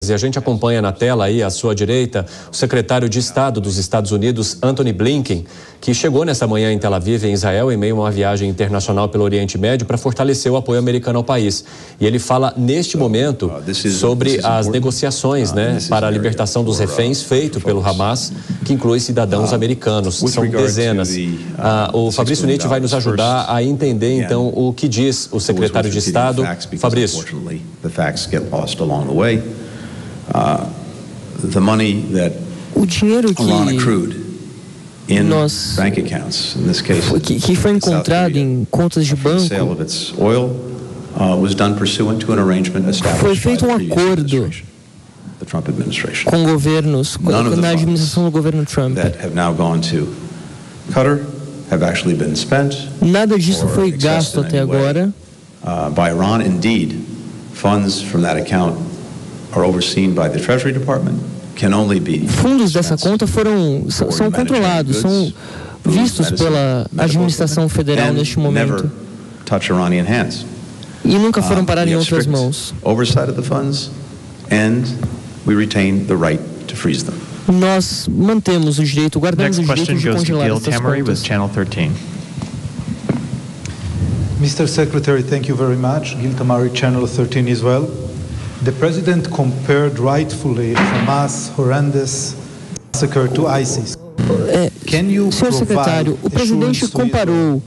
ataques. E a gente acompanha na tela aí, à sua direita, o secretário de Estado dos Estados Unidos, Antony Blinken, que chegou nesta manhã em Tel Aviv, em Israel, em meio a uma viagem internacional pelo Oriente Médio para fortalecer o apoio americano ao país. E ele fala, neste momento, sobre as negociações, para a libertação dos reféns feito pelo Hamas, que inclui cidadãos americanos. São dezenas. O Fabrício Nietzsche vai nos ajudar a entender, então, o que diz o secretário de Estado. Fabrício. O dinheiro que foi encontrado em contas de banco foi feito um acordo com governos, na administração do governo Trump. Nada disso foi gasto até agora. By Iran, indeed, funds from that account are overseen by the Treasury Department. Can only be fundos dessa conta são controlados, são vistos pela administração federal neste momento. Touch Iranian hands. E nunca foram parar em outras mãos. Oversight of the funds, and we retain the right to freeze them. Nós mantemos o direito, guardamos o direito de congelar essas contas. Mr. Secretary, thank you very much. Gil Tamari, Channel 13 as well. The President compared rightfully Hamas' horrendous massacre to ISIS. Senhor Secretário, o Presidente comparou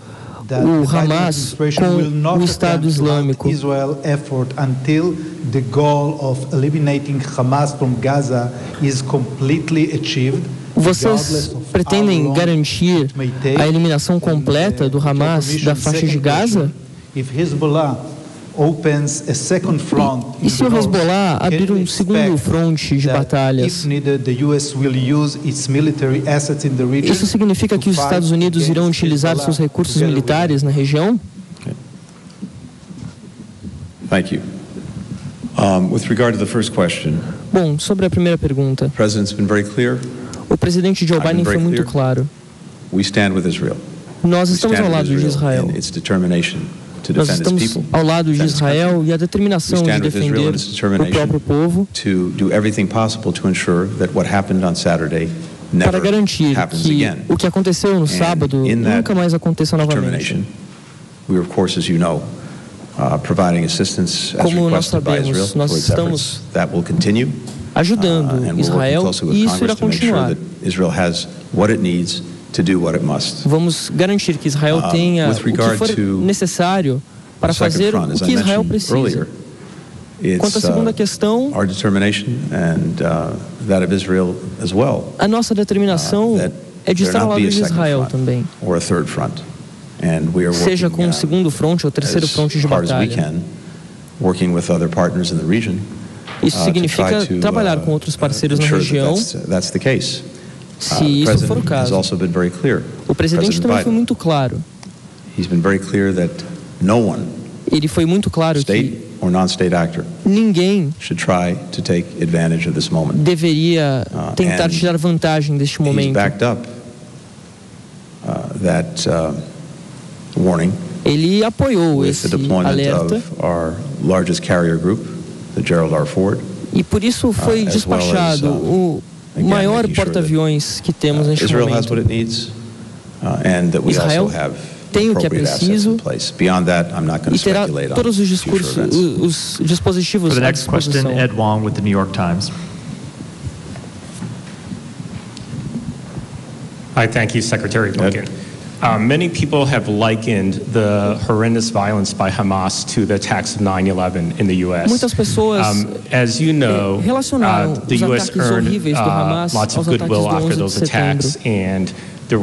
o Hamas com o Estado Islâmico. Israel effort until the goal of eliminating Hamas from Gaza is completely achieved. Vocês pretendem garantir a eliminação completa do Hamas da faixa de Gaza? E se o Hezbollah abrir um segundo fronte de batalhas? Isso significa que os Estados Unidos irão utilizar seus recursos militares na região? Thank you. With regard to the first question, bom, sobre a primeira pergunta, the President's been very clear. O presidente Joe Biden foi muito claro. Nós estamos ao lado de Israel. Nós estamos ao lado de Israel e a determinação de defender o próprio povo para garantir que o que aconteceu no sábado nunca mais aconteça novamente. Como nós sabemos, nós estamos ajudando Israel e isso irá continuar. Vamos garantir que Israel tenha o que for necessário para fazer o que Israel precisa. Quanto à segunda questão, a nossa determinação é de estar ao lado de Israel também, seja com o segundo fronte ou terceiro fronte de batalha. Isso significa trabalhar com outros parceiros na região, se isso for o caso. O presidente também foi muito claro. Ele foi muito claro que ninguém deveria tentar tirar vantagem deste momento. Ele apoiou esse alerta. E por isso foi despachado o maior porta-aviões que temos neste momento. Israel tem o que é preciso e terá todos os dispositivos à disposição. Ed Wong with the New York Times. I thank you, Secretary Blinken. Many people have likened the horrendous violence by Hamas to the attacks of 9/11 in the U.S. Muitas pessoas relacionaram the os U.S. ataques earned horríveis do Hamas lots aos of ataques goodwill do after 11 de those attacks, and there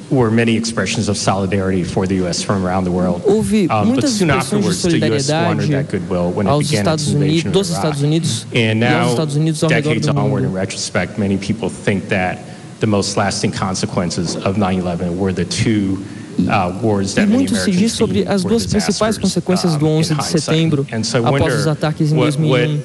were many expressions of solidarity for the U.S. from around the world. Houve But muitas soon expressões de afterwards, the U.S. squandered solidariedade that goodwill when it aos began its Estados invasion Unidos, of dos Estados Iraq. Unidos And e aos now, Estados Unidos ao redor decades do onward, in mundo. retrospect, many people think that the most lasting consequences of 9/11 were the two wars that E many muito se diz Americans sobre deemed as were duas principais disasters, consequências do 11 in de hindsight. setembro, And so I após wonder os ataques em 2001.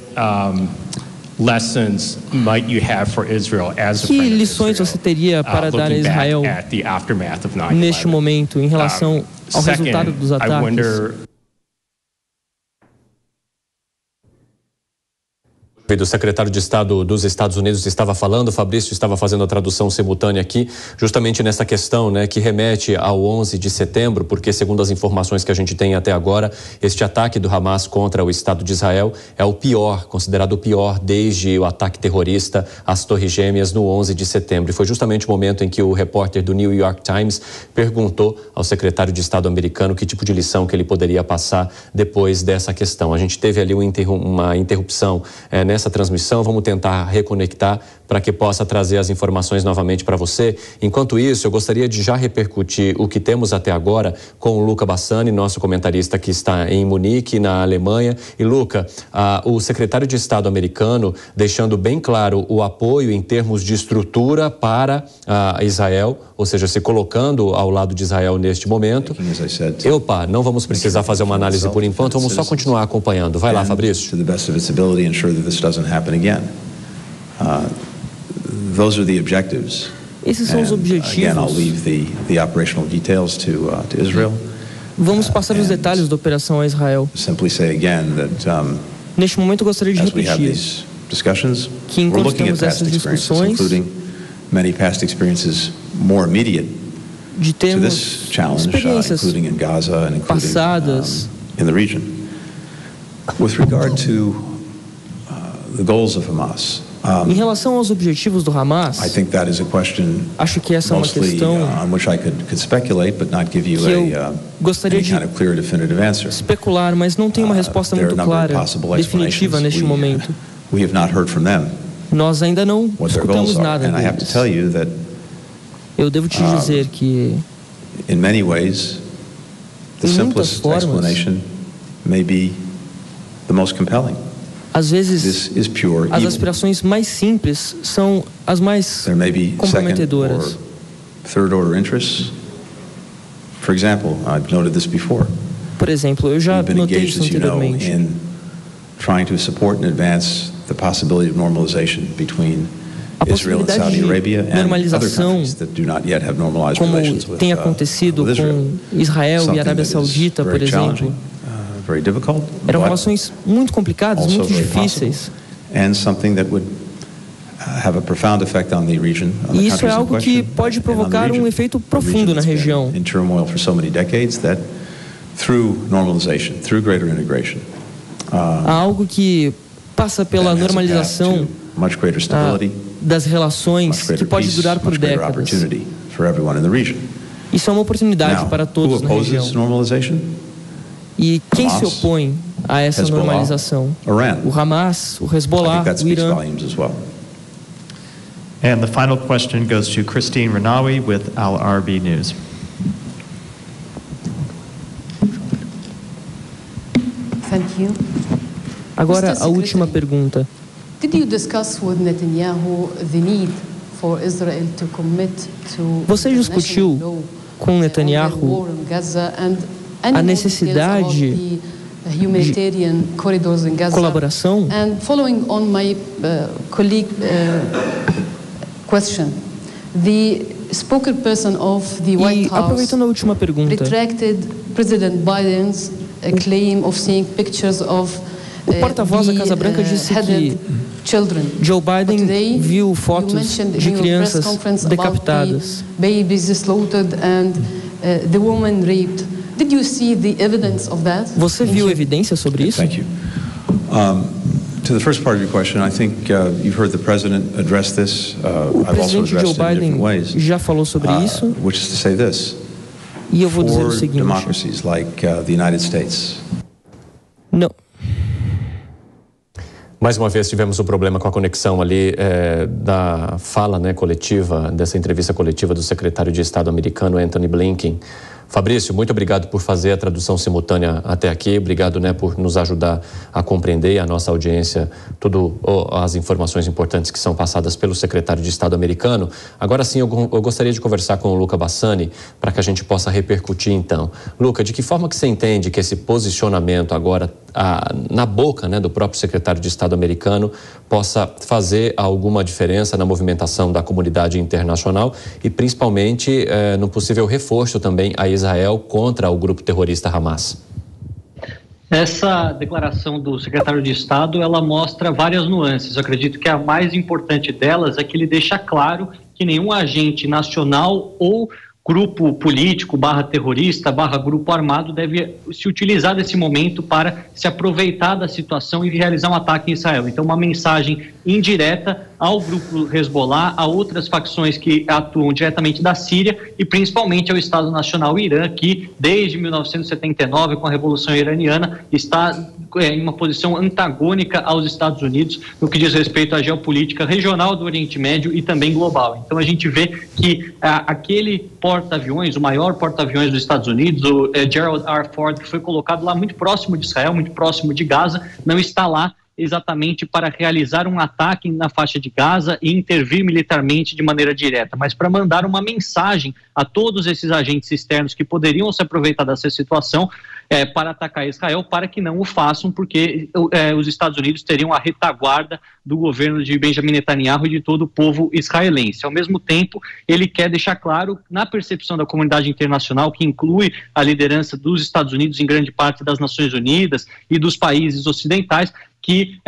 Lessons might you have for Israel as a Que friend of lições Israel, você teria para dar a looking back Israel at the aftermath of 9/11? neste momento em relação ao Second, resultado dos I ataques? wonder O secretário de Estado dos Estados Unidos estava falando, o Fabrício estava fazendo a tradução simultânea aqui, justamente nessa questão, né, que remete ao 11 de setembro, porque segundo as informações que a gente tem até agora, este ataque do Hamas contra o Estado de Israel é o pior, considerado o pior desde o ataque terrorista às Torres Gêmeas no 11 de setembro. E foi justamente o momento em que o repórter do New York Times perguntou ao secretário de Estado americano que tipo de lição que ele poderia passar depois dessa questão. A gente teve ali uma interrupção nessa transmissão, vamos tentar reconectar para que possa trazer as informações novamente para você. Enquanto isso, eu gostaria de já repercutir o que temos até agora com o Luca Bassani, nosso comentarista que está em Munique, na Alemanha. E Luca, o secretário de Estado americano deixando bem claro o apoio em termos de estrutura para Israel, ou seja, se colocando ao lado de Israel neste momento. Não vamos precisar fazer uma análise por enquanto, vamos só continuar acompanhando. Vai lá, Fabrício. Those are the objectives. Esses são os objetivos. Again, I'll leave the operational details to Israel. Vamos passar os detalhes da operação a Israel. Simply say again that neste momento eu gostaria de repetir que enquanto temos essas discussões, including many past experiences more immediate de termos experiências passadas in the region. With regard to the goals of Hamas. Em relação aos objetivos do Hamas, acho que essa é uma questão que eu gostaria de especular, mas não tenho uma resposta muito clara, definitiva neste momento. Nós ainda não escutamos nada deles. Eu devo te dizer que, em muitas formas, às vezes, as aspirações mais simples são as mais comprometedoras. Por exemplo, eu já notei isso anteriormente. A possibilidade de normalização, como tem acontecido com Israel e Arábia Saudita, por exemplo, eram relações muito complicadas, muito difíceis. E isso é algo que pode provocar um efeito profundo na região. Há algo que passa pela normalização das relações que pode durar por décadas. Isso é uma oportunidade para todos na região. E quem se opõe a essa normalização? O Hamas, o Hezbollah, o Irã. And the final question goes to Christine Renawi with Al-Arabi News. Thank you. Agora a última pergunta. Did you discuss with Netanyahu the need for Israel to commit to Você discutiu com Netanyahu a necessidade de colaboração? And following on my colleague question, the spokesperson of the White House aproveitando a última pergunta, retracted President Biden's claim of seeing pictures of o porta-voz da Casa Branca disse que Joe Biden viu fotos de crianças decapitadas. Babies slaughtered and the woman raped. Did you see the evidence of that? Você viu evidência sobre isso? Thank you. To the first part of your question, I think you've heard the president address this. I've also addressed it in different ways. Já falou sobre isso. Which is to say this. E eu vou dizer o seguinte. Democracies like the United States. Não. Mais uma vez tivemos um problema com a conexão ali da fala, né, coletiva, dessa entrevista coletiva do secretário de Estado americano, Antony Blinken. Fabrício, muito obrigado por fazer a tradução simultânea até aqui. Obrigado, né, por nos ajudar a compreender a nossa audiência, tudo as informações importantes que são passadas pelo secretário de Estado americano. Agora sim, eu gostaria de conversar com o Luca Bassani para que a gente possa repercutir então. Luca, de que forma que você entende que esse posicionamento agora na boca, né, do próprio secretário de Estado americano possa fazer alguma diferença na movimentação da comunidade internacional e principalmente no possível reforço também a Israel contra o grupo terrorista Hamas? Essa declaração do secretário de Estado, ela mostra várias nuances. Eu acredito que a mais importante delas é que ele deixa claro que nenhum agente nacional ou grupo político, /terrorista, /grupo armado deve se utilizar desse momento para se aproveitar da situação e realizar um ataque em Israel. Então, uma mensagem indireta ao grupo Hezbollah, a outras facções que atuam diretamente da Síria e principalmente ao Estado Nacional Irã, que desde 1979, com a Revolução Iraniana, está em uma posição antagônica aos Estados Unidos no que diz respeito à geopolítica regional do Oriente Médio e também global. Então a gente vê que aquele porta-aviões, o maior porta-aviões dos Estados Unidos, o Gerald R. Ford, que foi colocado lá muito próximo de Israel, muito próximo de Gaza, não está lá exatamente para realizar um ataque na faixa de Gaza e intervir militarmente de maneira direta, mas para mandar uma mensagem a todos esses agentes externos que poderiam se aproveitar dessa situação para atacar Israel, para que não o façam, porque os Estados Unidos teriam a retaguarda do governo de Benjamin Netanyahu e de todo o povo israelense. Ao mesmo tempo, ele quer deixar claro, na percepção da comunidade internacional, que inclui a liderança dos Estados Unidos em grande parte das Nações Unidas e dos países ocidentais, que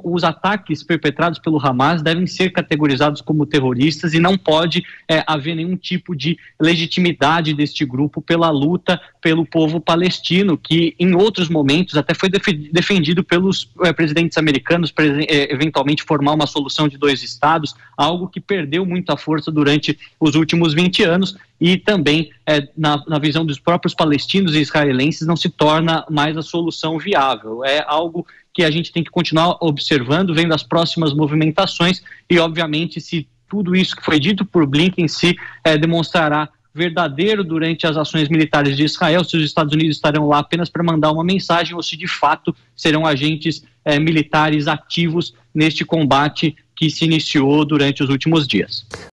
os ataques perpetrados pelo Hamas devem ser categorizados como terroristas e não pode haver nenhum tipo de legitimidade deste grupo pela luta pelo povo palestino, que em outros momentos até foi defendido pelos presidentes americanos para eventualmente formar uma solução de 2 estados, algo que perdeu muita força durante os últimos 20 anos e também na visão dos próprios palestinos e israelenses não se torna mais a solução viável. É algo que a gente tem que continuar observando, vendo as próximas movimentações e, obviamente, se tudo isso que foi dito por Blinken se demonstrará verdadeiro durante as ações militares de Israel, se os Estados Unidos estarão lá apenas para mandar uma mensagem ou se de fato serão agentes militares ativos neste combate que se iniciou durante os últimos dias.